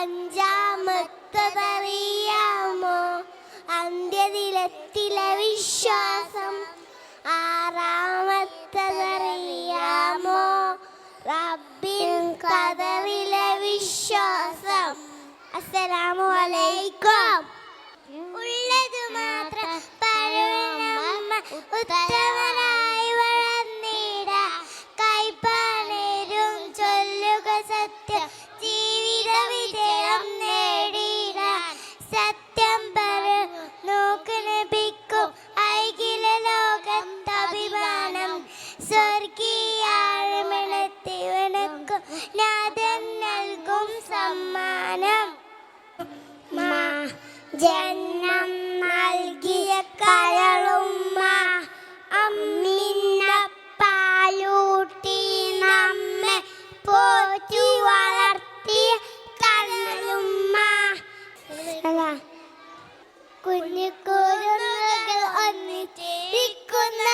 അഞ്ചാമത്തതറിയാമോ അന്ത്യദിനത്തിലെ വിശ്വാസം? ആറാമത്തതറിയാമോ റബ്ബിൻ ഖദറിലെ വിശ്വാസം? അസ്സലാമു അലൈക്കും. ഉള്ളത് മാത്രം പറയുന്ന ഉത്തമനായി വളർന്നിട കൈപ്പണരും ചൊല്ലുക സത്യം ജീവിത വിജയം നേടിടാൻ സത്യം നോക്ക് നബിക്കും ഐകില ലോകത്തഭിമാനം സ്വർഗീയാഴമെത്തിവനക്കും നാഥൻ നൽകും സമ്മാനം. ജന്മം നൽകിയ കരളുമ്മ അമ്മിന്നപ്പാലൂട്ടി നമ്മെ പോറ്റി വളർത്തിയ കരളുമ്മ. കുഞ്ഞു കുരുന്നുകൾ ഒന്നിച്ചിരിക്കുന്ന